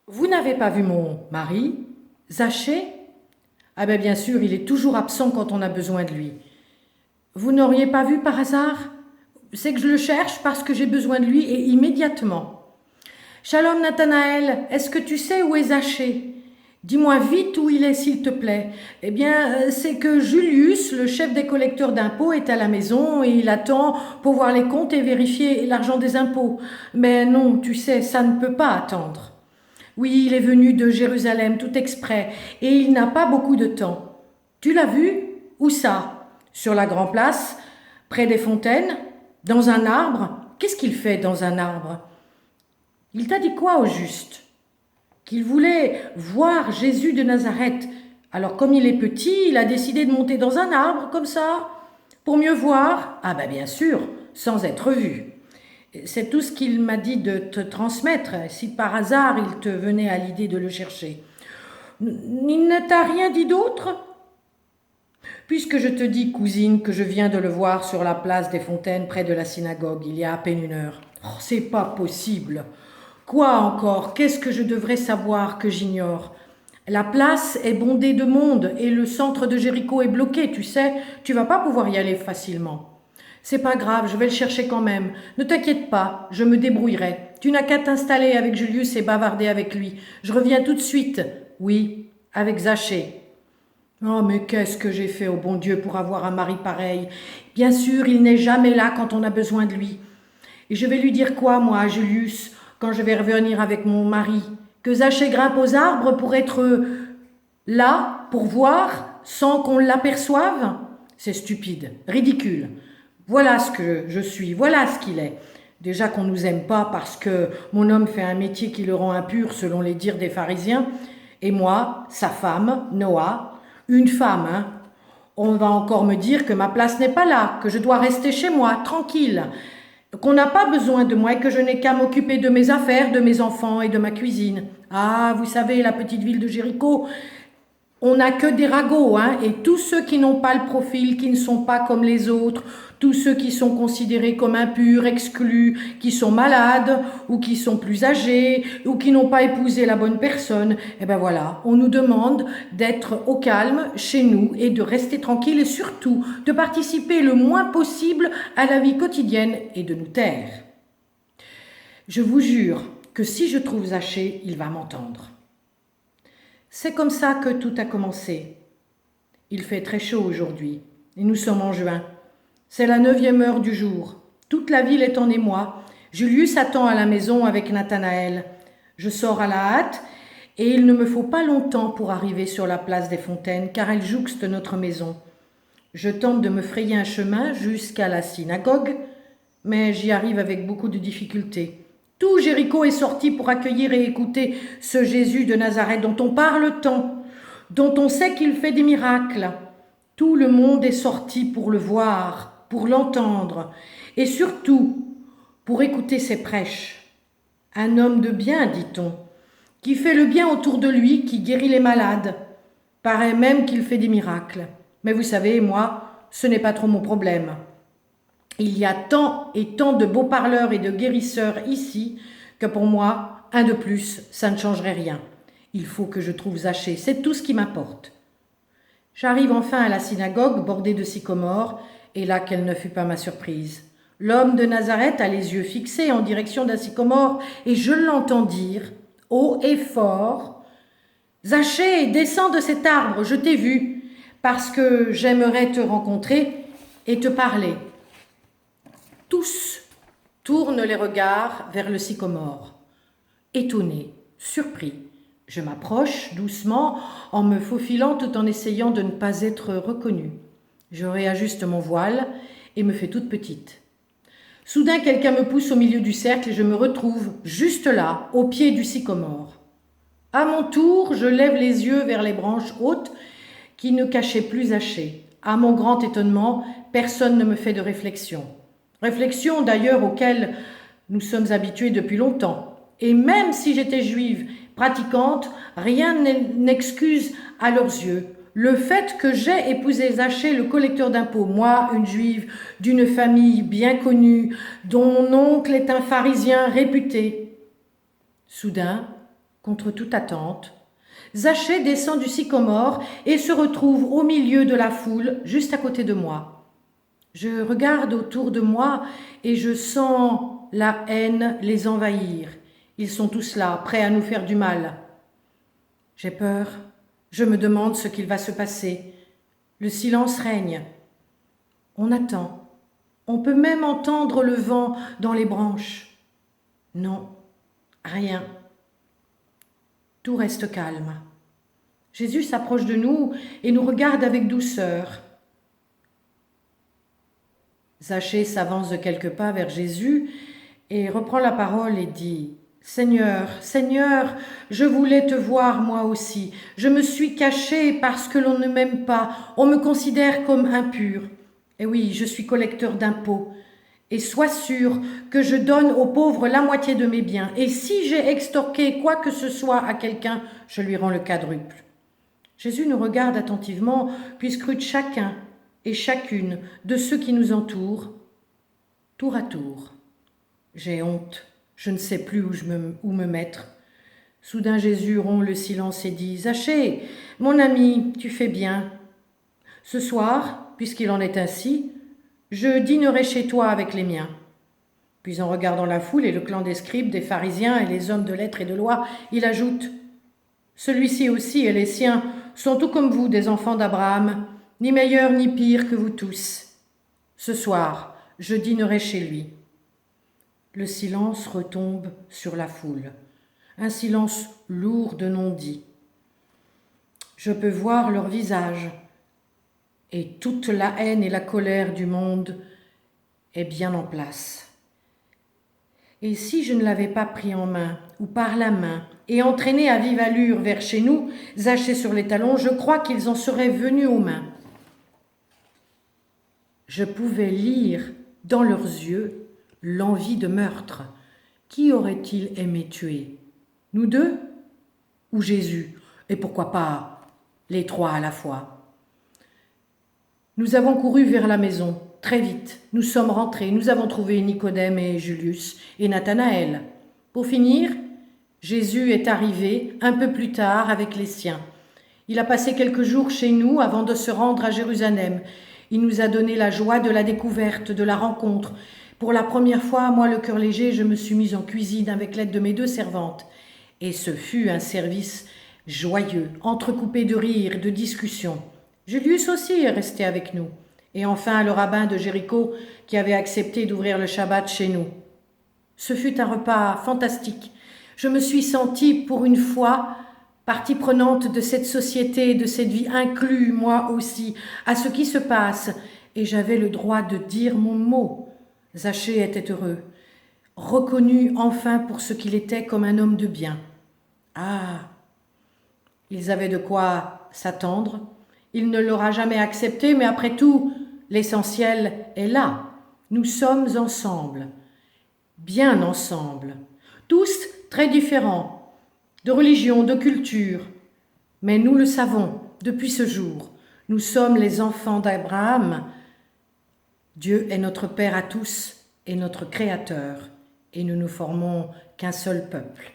Vous n'avez pas vu mon mari, Zachée? Ah ben bien sûr, il est toujours absent quand on a besoin de lui. Vous n'auriez pas vu par hasard? C'est que je le cherche parce que j'ai besoin de lui et immédiatement. Shalom Nathanaël, est-ce que tu sais où est Zachée? Dis-moi vite où il est, s'il te plaît. Eh bien, c'est que Julius, le chef des collecteurs d'impôts, est à la maison et il attend pour voir les comptes et vérifier l'argent des impôts. Mais non, tu sais, ça ne peut pas attendre. Oui, il est venu de Jérusalem tout exprès, et il n'a pas beaucoup de temps. Tu l'as vu? Où ça? Sur la Grand Place? Près des fontaines? Dans un arbre? Qu'est-ce qu'il fait dans un arbre? Il t'a dit quoi au juste? Qu'il voulait voir Jésus de Nazareth. Alors comme il est petit, il a décidé de monter dans un arbre comme ça, pour mieux voir. Ah ben bien sûr, sans être vu. C'est tout ce qu'il m'a dit de te transmettre, si par hasard il te venait à l'idée de le chercher. Il ne t'a rien dit d'autre? Puisque je te dis, cousine, que je viens de le voir sur la place des Fontaines près de la synagogue, il y a à peine une heure. Oh, c'est pas possible. Quoi encore? Qu'est-ce que je devrais savoir que j'ignore? La place est bondée de monde et le centre de Jéricho est bloqué, tu sais, tu vas pas pouvoir y aller facilement. C'est pas grave, je vais le chercher quand même. Ne t'inquiète pas, je me débrouillerai. Tu n'as qu'à t'installer avec Julius et bavarder avec lui. Je reviens tout de suite. Oui, avec Zachée. Oh, mais qu'est-ce que j'ai fait au bon Dieu pour avoir un mari pareil? Bien sûr, il n'est jamais là quand on a besoin de lui. Et je vais lui dire quoi, moi, à Julius, quand je vais revenir avec mon mari? Que Zachée grimpe aux arbres pour être là, pour voir, sans qu'on l'aperçoive? C'est stupide, ridicule. Voilà ce que je suis, voilà ce qu'il est. Déjà qu'on ne nous aime pas parce que mon homme fait un métier qui le rend impur selon les dires des pharisiens, et moi, sa femme, Noah, une femme, hein. On va encore me dire que ma place n'est pas là, que je dois rester chez moi, tranquille, qu'on n'a pas besoin de moi et que je n'ai qu'à m'occuper de mes affaires, de mes enfants et de ma cuisine. Ah, vous savez, la petite ville de Jéricho, on n'a que des ragots, hein, et tous ceux qui n'ont pas le profil, qui ne sont pas comme les autres, tous ceux qui sont considérés comme impurs, exclus, qui sont malades, ou qui sont plus âgés, ou qui n'ont pas épousé la bonne personne, eh ben voilà, on nous demande d'être au calme chez nous et de rester tranquille et surtout de participer le moins possible à la vie quotidienne et de nous taire. Je vous jure que si je trouve Zachée, il va m'entendre. C'est comme ça que tout a commencé. Il fait très chaud aujourd'hui, et nous sommes en juin. C'est la 9e heure du jour. Toute la ville est en émoi. Julius attend à la maison avec Nathanaël. Je sors à la hâte, et il ne me faut pas longtemps pour arriver sur la place des Fontaines, car elle jouxte notre maison. Je tente de me frayer un chemin jusqu'à la synagogue, mais j'y arrive avec beaucoup de difficultés. Tout Jéricho est sorti pour accueillir et écouter ce Jésus de Nazareth dont on parle tant, dont on sait qu'il fait des miracles. Tout le monde est sorti pour le voir, pour l'entendre, et surtout pour écouter ses prêches. Un homme de bien, dit-on, qui fait le bien autour de lui, qui guérit les malades. Paraît même qu'il fait des miracles. Mais vous savez, moi, ce n'est pas trop mon problème. Il y a tant et tant de beaux parleurs et de guérisseurs ici que pour moi, un de plus, ça ne changerait rien. Il faut que je trouve Zachée, c'est tout ce qui m'importe. J'arrive enfin à la synagogue bordée de sycomores, et là quelle ne fut pas ma surprise. L'homme de Nazareth a les yeux fixés en direction d'un sycomore, et je l'entends dire, haut et fort, « Zachée, descends de cet arbre, je t'ai vu, parce que j'aimerais te rencontrer et te parler. » Tous tournent les regards vers le sycomore. Étonné, surpris, je m'approche doucement en me faufilant tout en essayant de ne pas être reconnue. Je réajuste mon voile et me fais toute petite. Soudain, quelqu'un me pousse au milieu du cercle et je me retrouve juste là, au pied du sycomore. À mon tour, je lève les yeux vers les branches hautes qui ne cachaient plus Zachée. À mon grand étonnement, personne ne me fait de réflexion. Réflexion d'ailleurs auxquelles nous sommes habitués depuis longtemps. Et même si j'étais juive, pratiquante, rien n'excuse à leurs yeux le fait que j'ai épousé Zachée, le collecteur d'impôts, moi, une juive d'une famille bien connue, dont mon oncle est un pharisien réputé. Soudain, contre toute attente, Zachée descend du sycomore et se retrouve au milieu de la foule, juste à côté de moi. Je regarde autour de moi et je sens la haine les envahir. Ils sont tous là, prêts à nous faire du mal. J'ai peur. Je me demande ce qu'il va se passer. Le silence règne. On attend. On peut même entendre le vent dans les branches. Non, rien. Tout reste calme. Jésus s'approche de nous et nous regarde avec douceur. Zachée s'avance de quelques pas vers Jésus et reprend la parole et dit « Seigneur, Seigneur, je voulais te voir moi aussi. Je me suis caché parce que l'on ne m'aime pas. On me considère comme impur. Et oui, je suis collecteur d'impôts. Et sois sûr que je donne aux pauvres la moitié de mes biens. Et si j'ai extorqué quoi que ce soit à quelqu'un, je lui rends le quadruple. » Jésus nous regarde attentivement, puis scrute chacun et chacune de ceux qui nous entourent, tour à tour. J'ai honte, je ne sais plus où me mettre. Soudain Jésus rompt le silence et dit « Zachée, mon ami, tu fais bien. Ce soir, puisqu'il en est ainsi, je dînerai chez toi avec les miens. » Puis en regardant la foule et le clan des scribes, des pharisiens et les hommes de lettres et de loi, il ajoute « Celui-ci aussi et les siens sont tout comme vous des enfants d'Abraham, ni meilleurs ni pires que vous tous. Ce soir, je dînerai chez lui. » Le silence retombe sur la foule, un silence lourd de non-dits. Je peux voir leur visage, et toute la haine et la colère du monde est bien en place. Et si je ne l'avais pas pris en main, ou par la main, et entraîné à vive allure vers chez nous, Zachée sur les talons, je crois qu'ils en seraient venus aux mains. Je pouvais lire dans leurs yeux l'envie de meurtre. Qui aurait-il aimé tuer? Nous deux? Ou Jésus? Et pourquoi pas les trois à la fois? Nous avons couru vers la maison, très vite. Nous sommes rentrés, nous avons trouvé Nicodème et Julius et Nathanaël. Pour finir, Jésus est arrivé un peu plus tard avec les siens. Il a passé quelques jours chez nous avant de se rendre à Jérusalem. Il nous a donné la joie de la découverte, de la rencontre. Pour la première fois, moi, le cœur léger, je me suis mise en cuisine avec l'aide de mes 2 servantes. Et ce fut un service joyeux, entrecoupé de rires, de discussions. Julius aussi est resté avec nous. Et enfin, le rabbin de Jéricho qui avait accepté d'ouvrir le Shabbat chez nous. Ce fut un repas fantastique. Je me suis sentie, pour une fois, partie prenante de cette société, de cette vie, inclus, moi aussi, à ce qui se passe. Et j'avais le droit de dire mon mot. Zachée était heureux, reconnu enfin pour ce qu'il était comme un homme de bien. Ah, ils avaient de quoi s'attendre. Il ne l'aura jamais accepté, mais après tout, l'essentiel est là. Nous sommes ensemble, bien ensemble, tous très différents, de religion, de culture. Mais nous le savons depuis ce jour. Nous sommes les enfants d'Abraham. Dieu est notre Père à tous et notre Créateur, et nous ne formons qu'un seul peuple.